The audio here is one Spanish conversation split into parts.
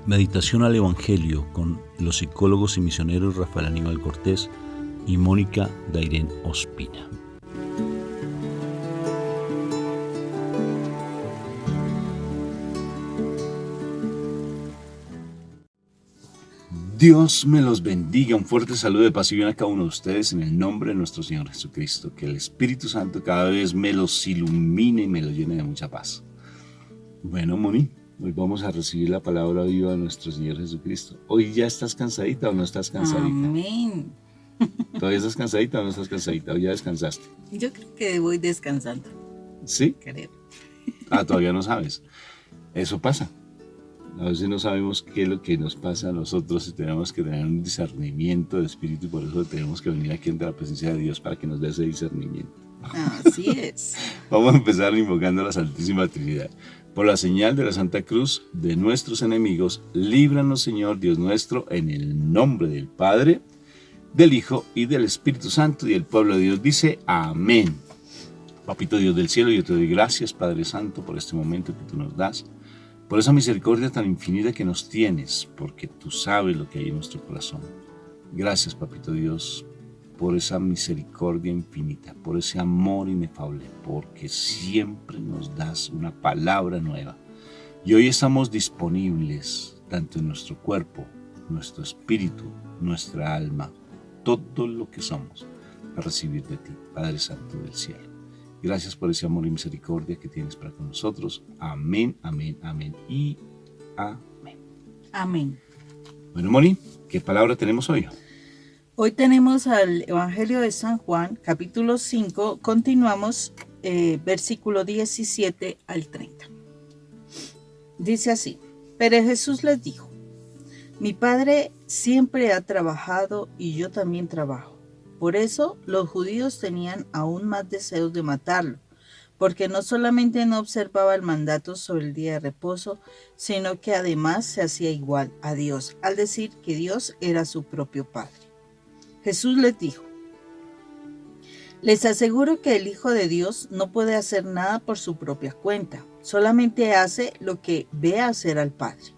Meditación al Evangelio con los psicólogos y misioneros Rafael Aníbal Cortés y Mónica Dairén Ospina. Dios me los bendiga. Un fuerte saludo de paz y bien a cada uno de ustedes en el nombre de nuestro Señor Jesucristo. Que el Espíritu Santo cada vez me los ilumine y me los llene de mucha paz. Bueno, Moni, hoy vamos a recibir la palabra viva de nuestro Señor Jesucristo. ¿Hoy ya estás cansadita o no estás cansadita? Amén. ¿Todavía estás cansadita o no estás cansadita? ¿O ya descansaste? Yo creo que voy descansando. ¿Sí? Creo. Todavía no sabes. Eso pasa. A veces no sabemos qué es lo que nos pasa a nosotros y tenemos que tener un discernimiento de espíritu, y por eso tenemos que venir aquí ante la presencia de Dios para que nos dé ese discernimiento. Así es. Vamos a empezar invocando a la Santísima Trinidad. Por la señal de la Santa Cruz de nuestros enemigos, líbranos, Señor Dios nuestro, en el nombre del Padre, del Hijo y del Espíritu Santo. Y el pueblo de Dios dice amén. Papito Dios del cielo, yo te doy gracias, Padre Santo, por este momento que tú nos das, por esa misericordia tan infinita que nos tienes, porque tú sabes lo que hay en nuestro corazón. Gracias, Papito Dios, por esa misericordia infinita, por ese amor inefable, porque siempre nos das una palabra nueva. Y hoy estamos disponibles, tanto en nuestro cuerpo, nuestro espíritu, nuestra alma, todo lo que somos, a recibir de ti, Padre Santo del cielo. Gracias por ese amor y misericordia que tienes para con nosotros. Amén, amén, amén y amén. Amén. Bueno, Moni, ¿qué palabra tenemos hoy? Hoy tenemos al Evangelio de San Juan, capítulo 5. Continuamos, versículo 17 al 30. Dice así: Pero Jesús les dijo: Mi Padre siempre ha trabajado y yo también trabajo. Por eso los judíos tenían aún más deseos de matarlo, porque no solamente no observaba el mandato sobre el día de reposo, sino que además se hacía igual a Dios, al decir que Dios era su propio Padre. Jesús les dijo: Les aseguro que el Hijo de Dios no puede hacer nada por su propia cuenta, solamente hace lo que ve hacer al Padre.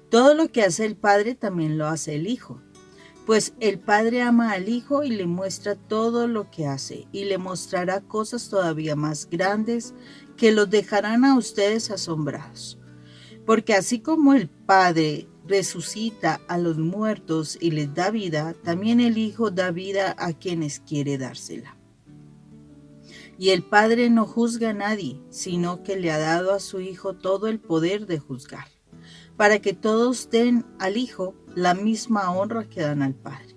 Todo lo que hace el Padre también lo hace el Hijo. Pues el Padre ama al Hijo y le muestra todo lo que hace, y le mostrará cosas todavía más grandes que los dejarán a ustedes asombrados. Porque así como el Padre resucita a los muertos y les da vida, también el Hijo da vida a quienes quiere dársela. Y el Padre no juzga a nadie, sino que le ha dado a su Hijo todo el poder de juzgar, para que todos den al Hijo la misma honra que dan al Padre.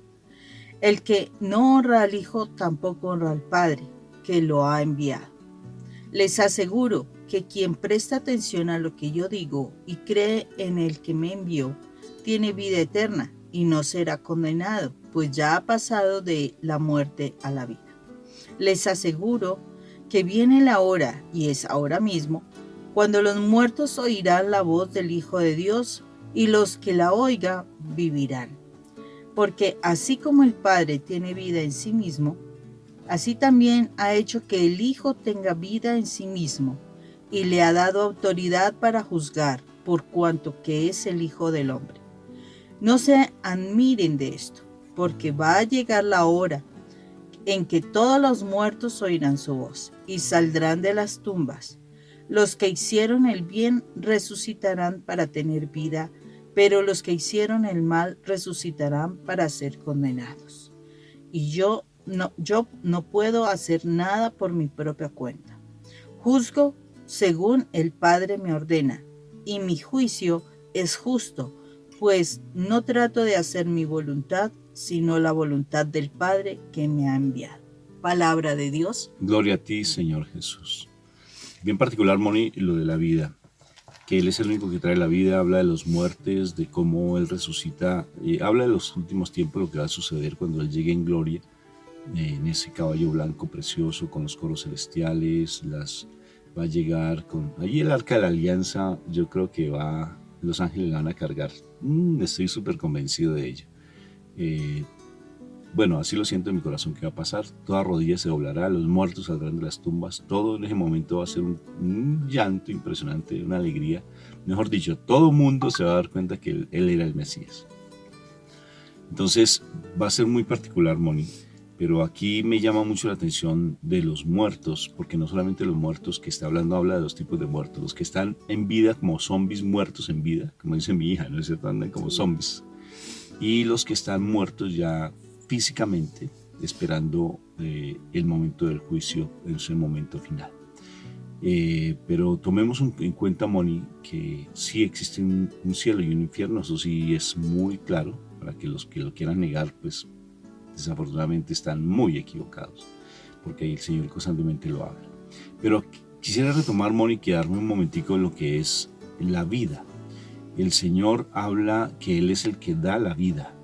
El que no honra al Hijo tampoco honra al Padre, que lo ha enviado. Les aseguro que quien presta atención a lo que yo digo y cree en el que me envió, tiene vida eterna y no será condenado, pues ya ha pasado de la muerte a la vida. Les aseguro que viene la hora, y es ahora mismo, cuando los muertos oirán la voz del Hijo de Dios, y los que la oigan vivirán. Porque así como el Padre tiene vida en sí mismo, así también ha hecho que el Hijo tenga vida en sí mismo, y le ha dado autoridad para juzgar, por cuanto que es el Hijo del Hombre. No se admiren de esto, porque va a llegar la hora en que todos los muertos oirán su voz, y saldrán de las tumbas. Los que hicieron el bien resucitarán para tener vida, pero los que hicieron el mal resucitarán para ser condenados. Y yo no puedo hacer nada por mi propia cuenta. Juzgo según el Padre me ordena, y mi juicio es justo, pues no trato de hacer mi voluntad, sino la voluntad del Padre que me ha enviado. Palabra de Dios. Gloria a ti, Señor Jesús. Bien particular, Moni, lo de la vida, que Él es el único que trae la vida, habla de los muertes, de cómo Él resucita, habla de los últimos tiempos, lo que va a suceder cuando Él llegue en gloria, en ese caballo blanco precioso, con los coros celestiales, va a llegar con... Allí el arca de la alianza, yo creo que los ángeles la van a cargar, estoy súper convencido de ello. bueno, así lo siento en mi corazón que va a pasar. Toda rodilla se doblará, los muertos saldrán de las tumbas. Todo en ese momento va a ser un llanto impresionante, una alegría. Mejor dicho, todo mundo se va a dar cuenta que él era el Mesías. Entonces va a ser muy particular, Moni. Pero aquí me llama mucho la atención de los muertos, porque no solamente los muertos que está hablando, habla de dos tipos de muertos. Los que están en vida como zombies muertos en vida, como dice mi hija, ¿no es cierto? Andan como zombies. Y los que están muertos ya físicamente, esperando el momento del juicio, ese momento final. Pero tomemos en cuenta, Moni, que sí existe un cielo y un infierno, eso sí es muy claro, para que los que lo quieran negar, pues desafortunadamente están muy equivocados, porque ahí el Señor constantemente lo habla. Pero quisiera retomar, Moni, quedarme un momentico en lo que es la vida. El Señor habla que Él es el que da la vida,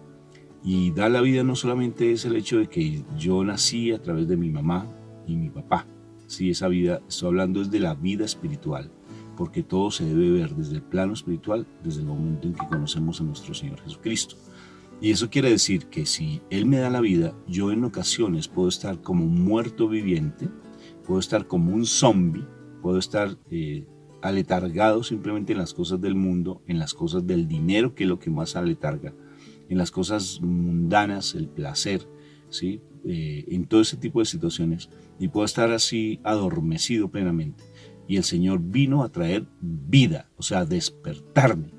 y da la vida no solamente es el hecho de que yo nací a través de mi mamá y mi papá. Sí, esa vida, estoy hablando es de la vida espiritual, porque todo se debe ver desde el plano espiritual, desde el momento en que conocemos a nuestro Señor Jesucristo. Y eso quiere decir que si Él me da la vida, yo en ocasiones puedo estar como un muerto viviente, puedo estar como un zombie, puedo estar aletargado simplemente en las cosas del mundo, en las cosas del dinero, que es lo que más aletarga, en las cosas mundanas, el placer, ¿sí? En todo ese tipo de situaciones, y puedo estar así adormecido plenamente. Y el Señor vino a traer vida, o sea, a despertarme,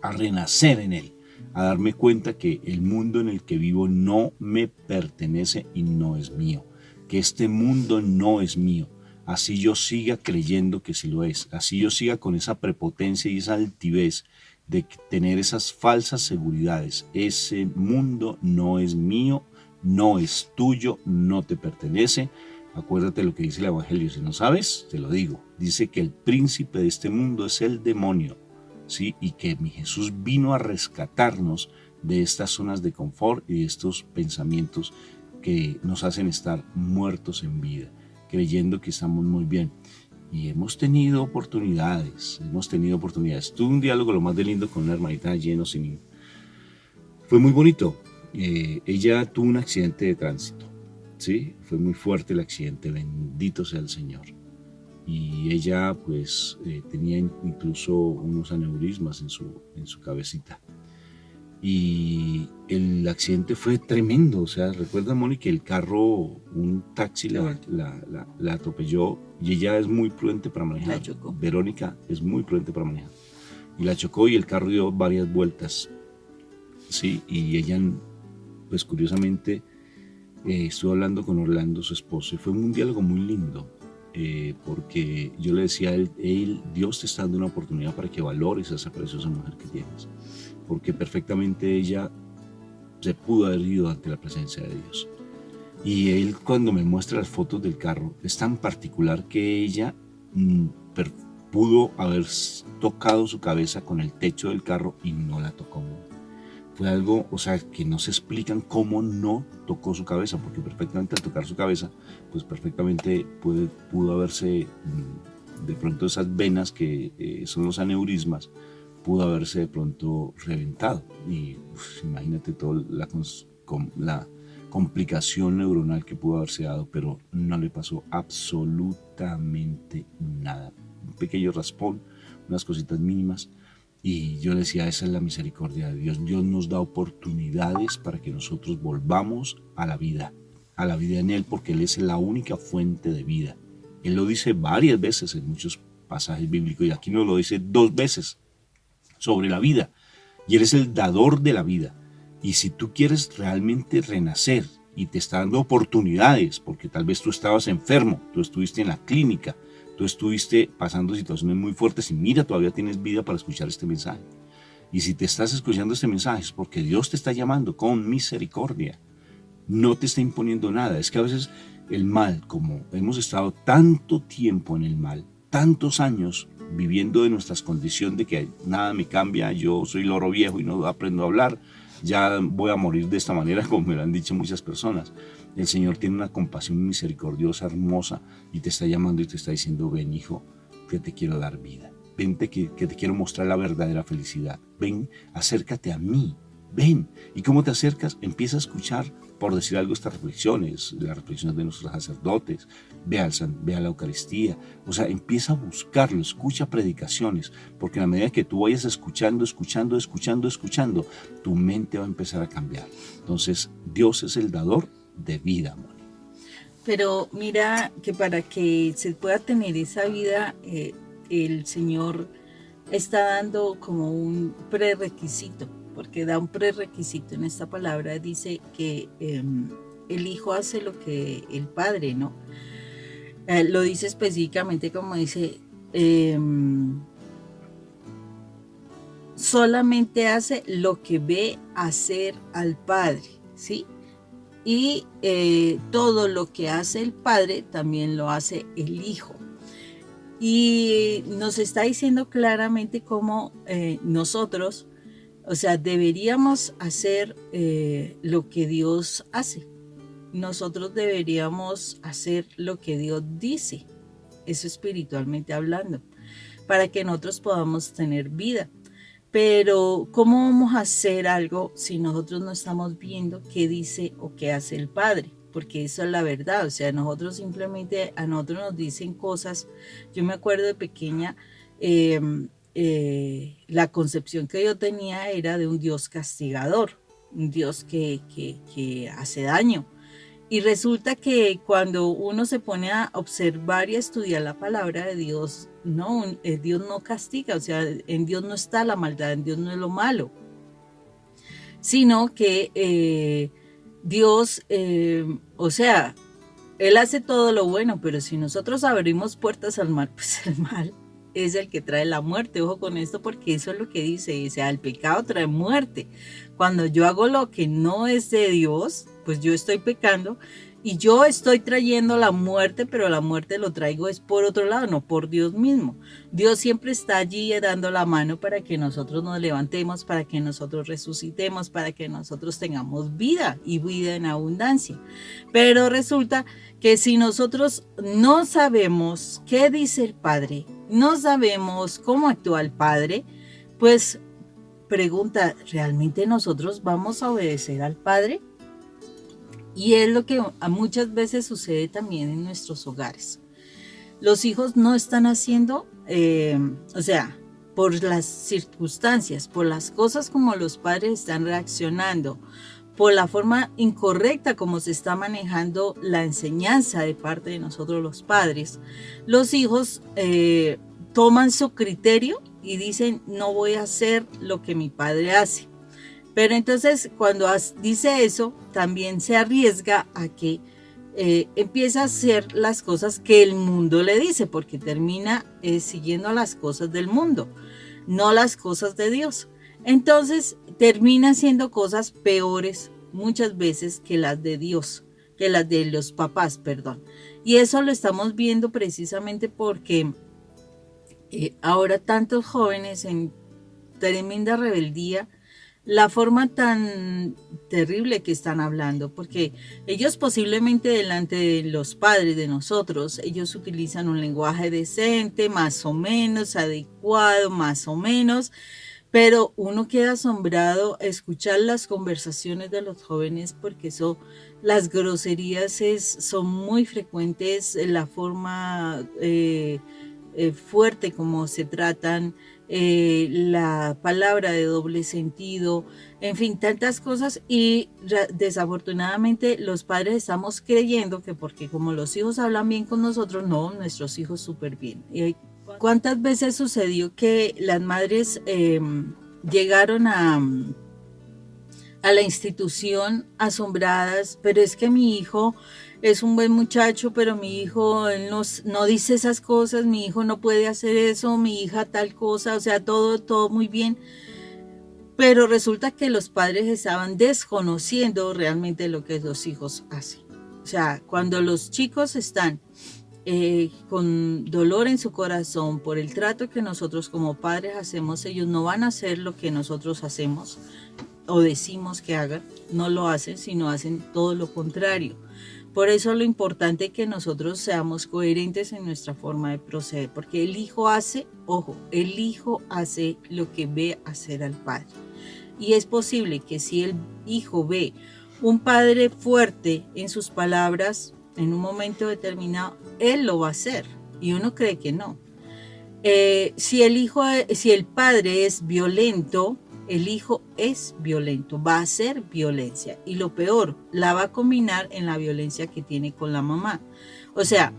a renacer en Él, a darme cuenta que el mundo en el que vivo no me pertenece y no es mío, que este mundo no es mío, así yo siga creyendo que sí lo es, así yo siga con esa prepotencia y esa altivez de tener esas falsas seguridades. Ese mundo no es mío, no es tuyo, no te pertenece. Acuérdate lo que dice el Evangelio, si no sabes, te lo digo. Dice que el príncipe de este mundo es el demonio, ¿sí? Y que mi Jesús vino a rescatarnos de estas zonas de confort y de estos pensamientos que nos hacen estar muertos en vida, creyendo que estamos muy bien. Y hemos tenido oportunidades. Tuve un diálogo lo más de lindo con una hermanita lleno sin... Fue muy bonito. Ella tuvo un accidente de tránsito, ¿sí? Fue muy fuerte el accidente, bendito sea el Señor. Y ella pues tenía incluso unos aneurismas en su cabecita. Y el accidente fue tremendo. O sea, recuerda, Moni, que el carro, un taxi la atropelló, y ella es muy prudente para manejar. La chocó. Verónica es muy prudente para manejar. Y la chocó y el carro dio varias vueltas. Sí, y ella, pues curiosamente, estuvo hablando con Orlando, su esposo, y fue un diálogo muy lindo. Porque yo le decía a él, Dios te está dando una oportunidad para que valores a esa preciosa mujer que tienes, porque perfectamente ella se pudo haber ido ante la presencia de Dios. Y él, cuando me muestra las fotos del carro, es tan particular que ella pudo haber tocado su cabeza con el techo del carro y no la tocó. Fue algo, o sea, que no se explican cómo no tocó su cabeza, porque perfectamente al tocar su cabeza, pues perfectamente pudo haberse, de pronto esas venas que son los aneurismas, pudo haberse de pronto reventado. Y imagínate toda la complicación neuronal que pudo haberse dado, pero no le pasó absolutamente nada. Un pequeño raspón, unas cositas mínimas. Y yo le decía, esa es la misericordia de Dios. Dios nos da oportunidades para que nosotros volvamos a la vida en Él, porque Él es la única fuente de vida. Él lo dice varias veces en muchos pasajes bíblicos, y aquí nos lo dice 2 veces sobre la vida. Y Él es el dador de la vida. Y si tú quieres realmente renacer y te está dando oportunidades, porque tal vez tú estabas enfermo, tú estuviste en la clínica, tú estuviste pasando situaciones muy fuertes y mira, todavía tienes vida para escuchar este mensaje. Y si te estás escuchando este mensaje es porque Dios te está llamando con misericordia. No te está imponiendo nada. Es que a veces el mal, como hemos estado tanto tiempo en el mal, tantos años viviendo de nuestras condiciones de que nada me cambia, yo soy loro viejo y no aprendo a hablar, ya voy a morir de esta manera, como me lo han dicho muchas personas. El Señor tiene una compasión misericordiosa, hermosa, y te está llamando y te está diciendo, ven hijo, que te quiero dar vida. Vente que te quiero mostrar la verdadera felicidad. Ven, acércate a mí, ven. ¿Y cómo te acercas? Empieza a escuchar por decir algo, estas reflexiones, las reflexiones de nuestros sacerdotes, ve a la Eucaristía, o sea, empieza a buscarlo, escucha predicaciones, porque a la medida que tú vayas escuchando, tu mente va a empezar a cambiar. Entonces, Dios es el dador de vida, amor. Pero mira que para que se pueda tener esa vida, el Señor está dando como un prerequisito, porque da un prerequisito en esta palabra, dice que el Hijo hace lo que el Padre, ¿no? Lo dice específicamente como dice, solamente hace lo que ve hacer al Padre, ¿sí? Y todo lo que hace el Padre también lo hace el Hijo. Y nos está diciendo claramente cómo nosotros, o sea, deberíamos hacer lo que Dios hace. Nosotros deberíamos hacer lo que Dios dice, eso espiritualmente hablando, para que nosotros podamos tener vida. Pero, ¿cómo vamos a hacer algo si nosotros no estamos viendo qué dice o qué hace el Padre? Porque eso es la verdad, o sea, nosotros simplemente, a nosotros nos dicen cosas. Yo me acuerdo de pequeña, la concepción que yo tenía era de un Dios castigador, un Dios que hace daño. Y resulta que cuando uno se pone a observar y a estudiar la palabra de Dios, no, Dios no castiga, o sea, en Dios no está la maldad, en Dios no es lo malo, sino que Dios, o sea, Él hace todo lo bueno, pero si nosotros abrimos puertas al mal, pues el mal es el que trae la muerte. Ojo con esto, porque eso es lo que dice, o sea, el pecado trae muerte. Cuando yo hago lo que no es de Dios, pues yo estoy pecando y yo estoy trayendo la muerte, pero la muerte lo traigo es por otro lado, no por Dios mismo. Dios siempre está allí dando la mano para que nosotros nos levantemos, para que nosotros resucitemos, para que nosotros tengamos vida y vida en abundancia. Pero resulta que si nosotros no sabemos qué dice el Padre, no sabemos cómo actúa el Padre, pues pregunta, ¿realmente nosotros vamos a obedecer al Padre? Y es lo que muchas veces sucede también en nuestros hogares. Los hijos no están haciendo, o sea, por las circunstancias, por las cosas como los padres están reaccionando, por la forma incorrecta como se está manejando la enseñanza de parte de nosotros los padres, los hijos toman su criterio y dicen, no voy a hacer lo que mi padre hace. Pero entonces cuando dice eso, también se arriesga a que empieza a hacer las cosas que el mundo le dice, porque termina siguiendo las cosas del mundo, no las cosas de Dios. Entonces termina haciendo cosas peores muchas veces que las de Dios, que las de los papás, perdón. Y eso lo estamos viendo precisamente porque ahora tantos jóvenes en tremenda rebeldía, la forma tan terrible que están hablando, porque ellos posiblemente delante de los padres de nosotros, ellos utilizan un lenguaje decente, más o menos adecuado, más o menos, pero uno queda asombrado a escuchar las conversaciones de los jóvenes porque las groserías son muy frecuentes, la forma fuerte como se tratan, la palabra de doble sentido, en fin, tantas cosas. Y desafortunadamente los padres estamos creyendo que porque como los hijos hablan bien con nosotros, no, nuestros hijos súper bien. Y ¿cuántas veces sucedió que las madres llegaron a la institución asombradas, pero es que mi hijo es un buen muchacho, pero mi hijo él no dice esas cosas, mi hijo no puede hacer eso, mi hija tal cosa, o sea, todo muy bien. Pero resulta que los padres estaban desconociendo realmente lo que los hijos hacen. O sea, cuando los chicos están con dolor en su corazón por el trato que nosotros como padres hacemos, ellos no van a hacer lo que nosotros hacemos o decimos que hagan, no lo hacen, sino hacen todo lo contrario. Por eso lo importante es que nosotros seamos coherentes en nuestra forma de proceder, porque el hijo hace, ojo, el hijo hace lo que ve hacer al padre. Y es posible que si el hijo ve Un padre fuerte en sus palabras, en un momento determinado, él lo va a hacer. Y uno cree que no. Si el padre es violento, el hijo es violento, va a hacer violencia. Y lo peor, la va a combinar en la violencia que tiene con la mamá. O sea,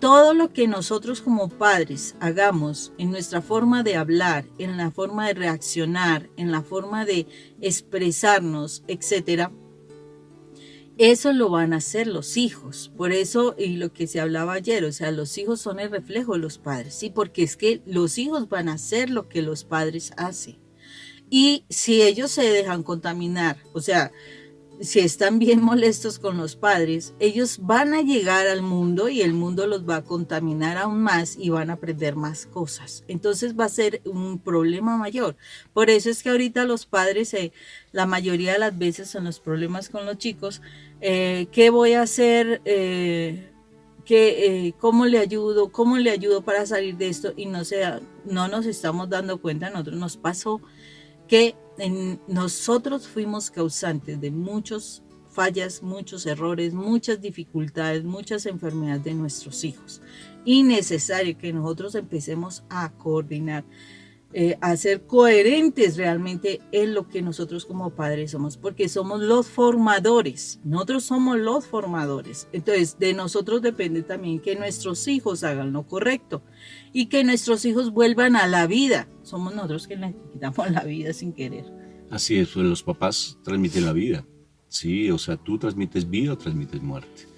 todo lo que nosotros como padres hagamos en nuestra forma de hablar, en la forma de reaccionar, en la forma de expresarnos, etcétera, eso lo van a hacer los hijos. Por eso, y lo que se hablaba ayer, o sea, los hijos son el reflejo de los padres, ¿sí? Porque es que los hijos van a hacer lo que los padres hacen. Y si ellos se dejan contaminar, o sea, si están bien molestos con los padres, ellos van a llegar al mundo y el mundo los va a contaminar aún más y van a aprender más cosas. Entonces va a ser un problema mayor. Por eso es que ahorita los padres, la mayoría de las veces en los problemas con los chicos, ¿qué voy a hacer? ¿Cómo le ayudo? ¿Cómo le ayudo para salir de esto? Y no nos estamos dando cuenta, a nosotros nos pasó que nosotros fuimos causantes de muchas fallas, muchos errores, muchas dificultades, muchas enfermedades de nuestros hijos. Y necesario que nosotros empecemos a coordinar, a ser coherentes realmente en lo que nosotros como padres somos, porque somos los formadores, nosotros somos los formadores. Entonces, de nosotros depende también que nuestros hijos hagan lo correcto y que nuestros hijos vuelvan a la vida. Somos nosotros que les quitamos la vida sin querer. Así es, pues los papás transmiten la vida, ¿sí? O sea, tú transmites vida o transmites muerte.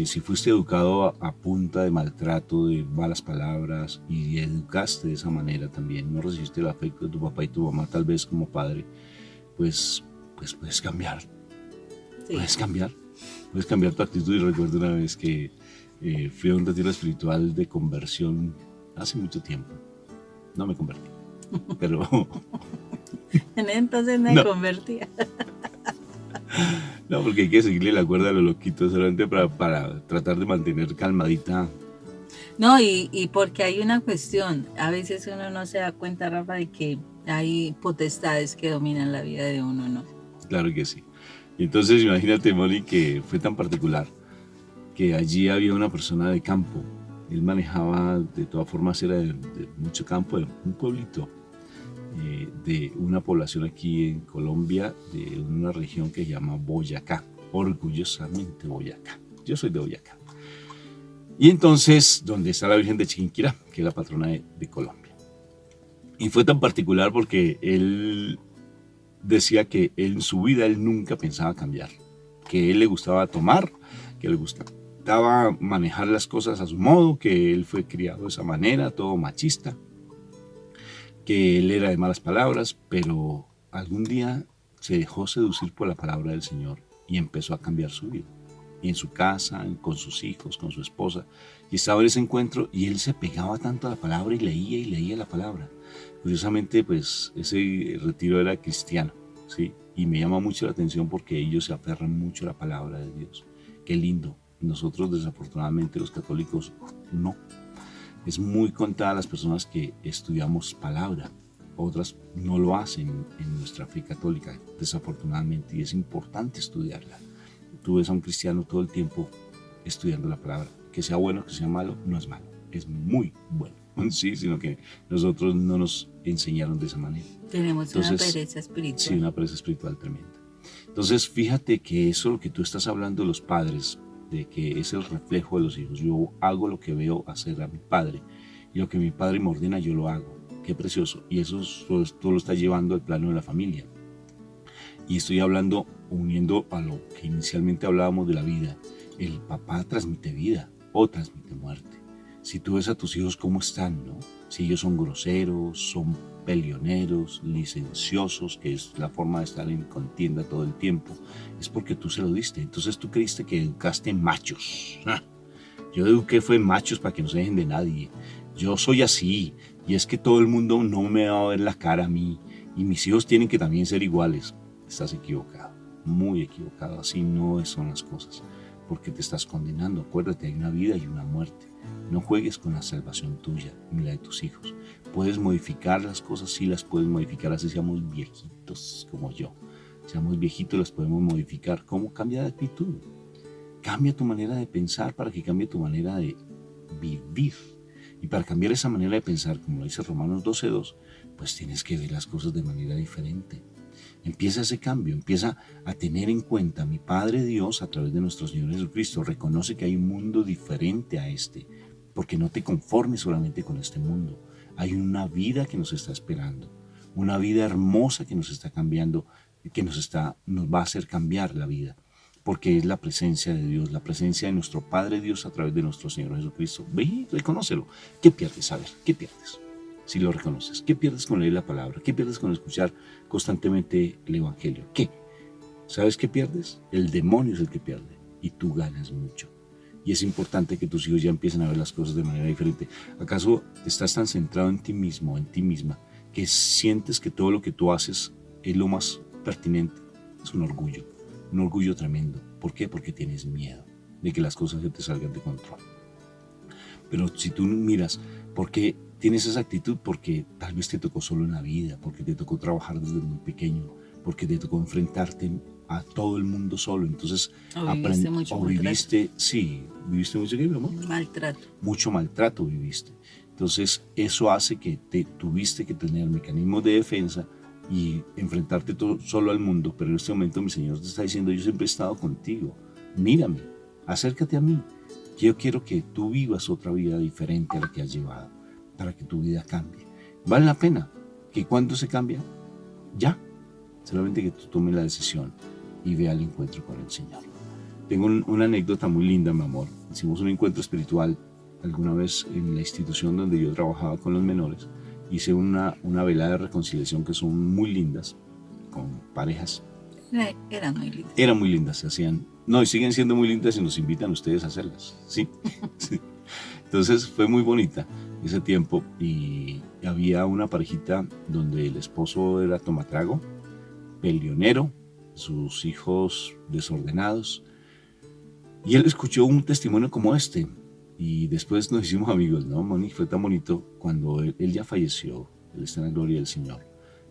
Si fuiste educado a punta de maltrato, de malas palabras y educaste de esa manera también, no recibiste el afecto de tu papá y tu mamá tal vez como padre, pues puedes cambiar. Sí. Puedes cambiar tu actitud. Y recuerdo una vez que fui a un retiro espiritual de conversión hace mucho tiempo. No me convertí, pero... Entonces me convertía. No, porque hay que seguirle la cuerda a los loquitos solamente para tratar de mantener calmadita. No, y porque hay una cuestión, a veces uno no se da cuenta, Rafa, de que hay potestades que dominan la vida de uno, ¿no? Claro que sí. Y entonces imagínate, Moni, que fue tan particular que allí había una persona de campo. Él manejaba, de todas formas, era de mucho campo, de un pueblito, de una población aquí en Colombia, de una región que se llama Boyacá, orgullosamente Boyacá. Yo soy de Boyacá. Y entonces, donde está la Virgen de Chiquinquirá, que es la patrona de Colombia. Y fue tan particular porque él decía que en su vida él nunca pensaba cambiar, que él le gustaba tomar, que le gustaba manejar las cosas a su modo, que él fue criado de esa manera, todo machista, que él era de malas palabras, pero algún día se dejó seducir por la palabra del Señor y empezó a cambiar su vida. Y en su casa, con sus hijos, con su esposa, y estaba en ese encuentro y él se pegaba tanto a la palabra y leía la palabra. Curiosamente, pues ese retiro era cristiano, ¿sí? Y me llama mucho la atención porque ellos se aferran mucho a la palabra de Dios. Qué lindo. Nosotros, desafortunadamente, los católicos, no. Es muy contada las personas que estudiamos palabra. Otras no lo hacen en nuestra fe católica, desafortunadamente, y es importante estudiarla. Tú ves a un cristiano todo el tiempo estudiando la palabra. Que sea bueno, que sea malo, no es malo. Es muy bueno. Sí, sino que nosotros no nos enseñaron de esa manera. Tenemos una pereza espiritual. Sí, una pereza espiritual tremenda. Entonces, fíjate que eso, lo que tú estás hablando de los padres, de que es el reflejo de los hijos. Yo hago lo que veo hacer a mi padre y lo que mi padre me ordena yo lo hago. Qué precioso. Y eso todo lo está llevando al plano de la familia. Y estoy hablando, uniendo a lo que inicialmente hablábamos de la vida. El papá transmite vida o transmite muerte. Si tú ves a tus hijos cómo están, ¿no? Si ellos son groseros, son peleoneros, licenciosos, que es la forma de estar en contienda todo el tiempo, es porque tú se lo diste. Entonces tú creíste que educaste machos. Yo eduqué fue machos para que no se dejen de nadie. Yo soy así, y es que todo el mundo no me va a ver la cara a mí, y mis hijos tienen que también ser iguales. Estás equivocado, muy equivocado. Así no son las cosas, porque te estás condenando. Acuérdate, hay una vida y una muerte. No juegues con la salvación tuya ni la de tus hijos. Puedes modificar las cosas, sí las puedes modificar, así seamos viejitos como yo. seamos viejitos, las podemos modificar. ¿Cómo? Cambia de actitud. Cambia tu manera de pensar para que cambie tu manera de vivir. Y para cambiar esa manera de pensar, como dice Romanos 12:2, pues tienes que ver las cosas de manera diferente. Empieza ese cambio, empieza a tener en cuenta mi Padre Dios a través de nuestro Señor Jesucristo. Reconoce que hay un mundo diferente a este, porque no te conformes solamente con este mundo. Hay una vida que nos está esperando, una vida hermosa que nos está cambiando, que nos va a hacer cambiar la vida, porque es la presencia de Dios, la presencia de nuestro Padre Dios a través de nuestro Señor Jesucristo. Ve y reconócelo. ¿Qué pierdes? A ver, ¿qué pierdes? Si lo reconoces, ¿qué pierdes con leer la palabra? ¿Qué pierdes con escuchar constantemente el Evangelio? ¿Qué? ¿Sabes qué pierdes? El demonio es el que pierde y tú ganas mucho. Y es importante que tus hijos ya empiecen a ver las cosas de manera diferente. ¿Acaso estás tan centrado en ti mismo, en ti misma, que sientes que todo lo que tú haces es lo más pertinente? Es un orgullo tremendo. ¿Por qué? Porque tienes miedo de que las cosas se te salgan de control. Pero si tú miras, ¿por qué tienes esa actitud? Porque tal vez te tocó solo en la vida, porque te tocó trabajar desde muy pequeño, porque te tocó enfrentarte a todo el mundo solo. Entonces, viviste mucho viviste mucho, ¿qué, mi amor? Maltrato. Mucho maltrato viviste. Entonces, eso hace que tuviste que tener mecanismos de defensa y enfrentarte solo al mundo. Pero en este momento mi Señor te está diciendo: yo siempre he estado contigo, mírame, acércate a mí. Yo quiero que tú vivas otra vida diferente a la que has llevado, para que tu vida cambie. Vale la pena que cuando se cambia, ya, solamente que tú tomes la decisión y ve al encuentro con el Señor. Tengo una anécdota muy linda, mi amor. Hicimos un encuentro espiritual alguna vez en la institución donde yo trabajaba con los menores. Hice una velada de reconciliación que son muy lindas, con parejas. Eran muy lindas. Eran muy lindas, se hacían. No, y siguen siendo muy lindas y nos invitan ustedes a hacerlas. Sí. Sí. Entonces fue muy bonita ese tiempo y había una parejita donde el esposo era tomatrago, peleonero, sus hijos desordenados. Y él escuchó un testimonio como este y después nos hicimos amigos, ¿no, Moni? Fue tan bonito cuando él ya falleció, él está en la gloria del Señor.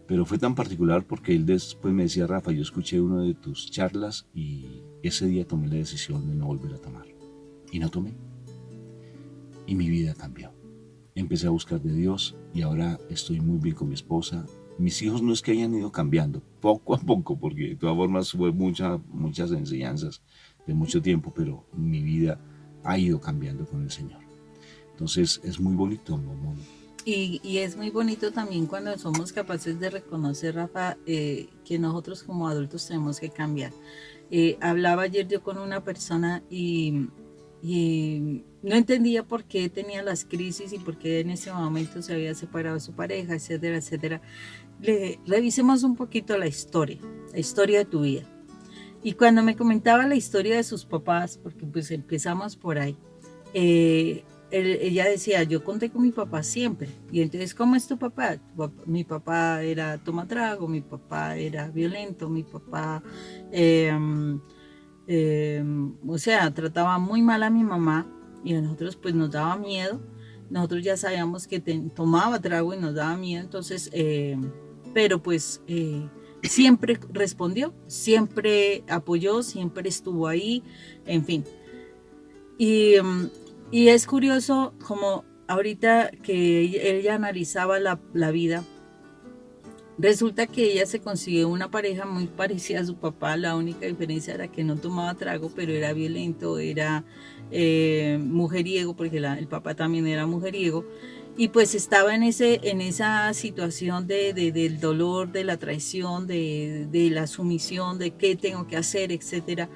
Pero fue tan particular porque él después me decía: Rafa, yo escuché una de tus charlas y ese día tomé la decisión de no volver a tomar. Y no tomé. Y mi vida cambió. Empecé a buscar de Dios y ahora estoy muy bien con mi esposa. Mis hijos no es que hayan ido cambiando, poco a poco, porque de todas formas fue muchas enseñanzas de mucho tiempo, pero mi vida ha ido cambiando con el Señor. Entonces es muy bonito, mamá. Y es muy bonito también cuando somos capaces de reconocer, Rafa, que nosotros como adultos tenemos que cambiar. Hablaba ayer yo con una persona y no entendía por qué tenía las crisis y por qué en ese momento se había separado de su pareja, etcétera, etcétera. Revisemos un poquito la historia de tu vida. Y cuando me comentaba la historia de sus papás, porque pues empezamos por ahí, ella decía: yo conté con mi papá siempre. Y entonces, ¿cómo es tu papá? Mi papá era tomatrago, mi papá era violento, mi papá, o sea, trataba muy mal a mi mamá y a nosotros pues nos daba miedo. Nosotros ya sabíamos que tomaba trago y nos daba miedo, entonces, pero pues siempre respondió, siempre apoyó, siempre estuvo ahí, en fin. Y es curioso como ahorita que ella analizaba la vida, resulta que ella se consiguió una pareja muy parecida a su papá. La única diferencia era que no tomaba trago, pero era violento, era mujeriego, porque el papá también era mujeriego. Y pues estaba en esa situación del dolor, de la traición, de la sumisión, de qué tengo que hacer, etcétera.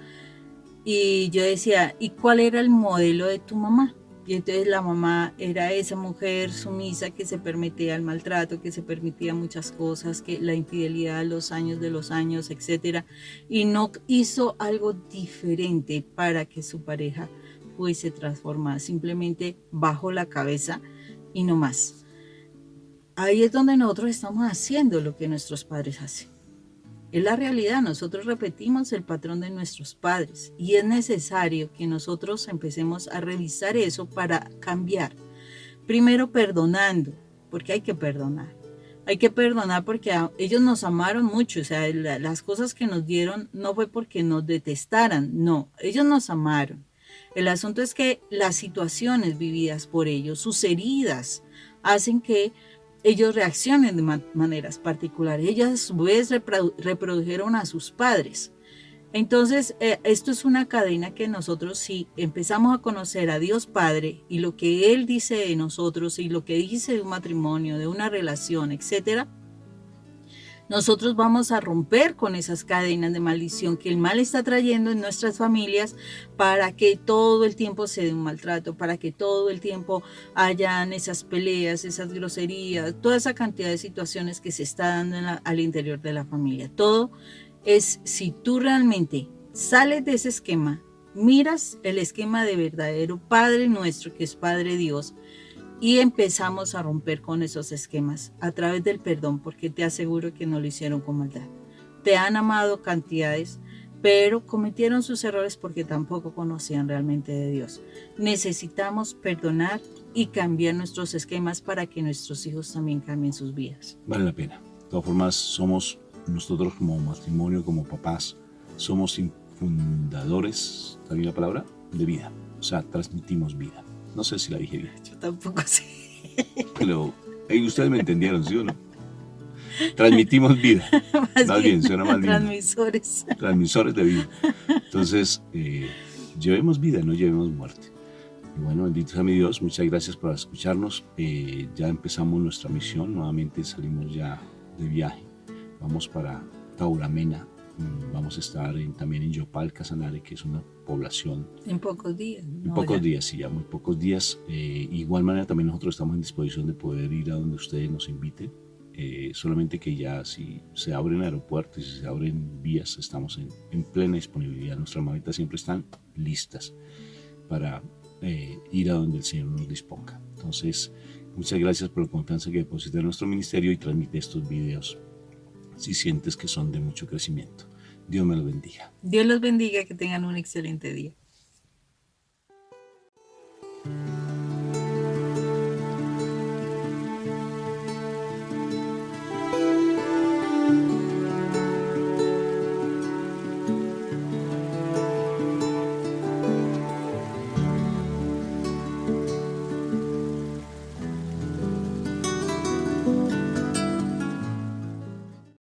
Y yo decía: ¿y cuál era el modelo de tu mamá? Y entonces la mamá era esa mujer sumisa que se permitía el maltrato, que se permitía muchas cosas, que la infidelidad, los años de los años, etcétera, y no hizo algo diferente para que su pareja fuese transformada, simplemente bajó la cabeza y no más. Ahí es donde nosotros estamos haciendo lo que nuestros padres hacen. Es la realidad, nosotros repetimos el patrón de nuestros padres y es necesario que nosotros empecemos a revisar eso para cambiar. Primero perdonando, porque hay que perdonar. Hay que perdonar porque ellos nos amaron mucho, o sea, las cosas que nos dieron no fue porque nos detestaran, no, ellos nos amaron. El asunto es que las situaciones vividas por ellos, sus heridas, hacen que ellos reaccionen de maneras particulares. Ellos a su vez reprodujeron a sus padres. Entonces, esto es una cadena que nosotros, si empezamos a conocer a Dios Padre y lo que Él dice de nosotros y lo que dice de un matrimonio, de una relación, etcétera, nosotros vamos a romper con esas cadenas de maldición que el mal está trayendo en nuestras familias para que todo el tiempo se dé un maltrato, para que todo el tiempo hayan esas peleas, esas groserías, toda esa cantidad de situaciones que se está dando al interior de la familia. Todo es si tú realmente sales de ese esquema, miras el esquema de verdadero Padre nuestro, que es Padre Dios, y empezamos a romper con esos esquemas a través del perdón, porque te aseguro que no lo hicieron con maldad. Te han amado cantidades, pero cometieron sus errores porque tampoco conocían realmente de Dios. Necesitamos perdonar y cambiar nuestros esquemas para que nuestros hijos también cambien sus vidas. Vale la pena. De todas formas, somos nosotros como matrimonio, como papás, somos fundadores, ¿también la palabra? De vida. O sea, transmitimos vida. No sé si la dije bien. Yo tampoco sé. Pero ustedes me entendieron, ¿sí o no? Transmitimos vida. Más bien, suena más lindo. Transmisores. Transmisores de vida. Entonces, llevemos vida, no llevemos muerte. Y bueno, bendito sea mi Dios, muchas gracias por escucharnos. Ya empezamos nuestra misión, nuevamente salimos ya de viaje. Vamos para Tauramena, vamos a estar también en Yopal, Casanare, que es una población. En pocos días. En pocos días, sí, ya muy pocos días. Igual manera también nosotros estamos en disposición de poder ir a donde ustedes nos inviten. Solamente que ya si se abren aeropuertos y si se abren vías, estamos en plena disponibilidad. Nuestras maletas siempre están listas para ir a donde el Señor nos disponga. Entonces, muchas gracias por la confianza que deposita en nuestro ministerio y transmite estos videos si sientes que son de mucho crecimiento. Dios me los bendiga. Dios los bendiga, que tengan un excelente día.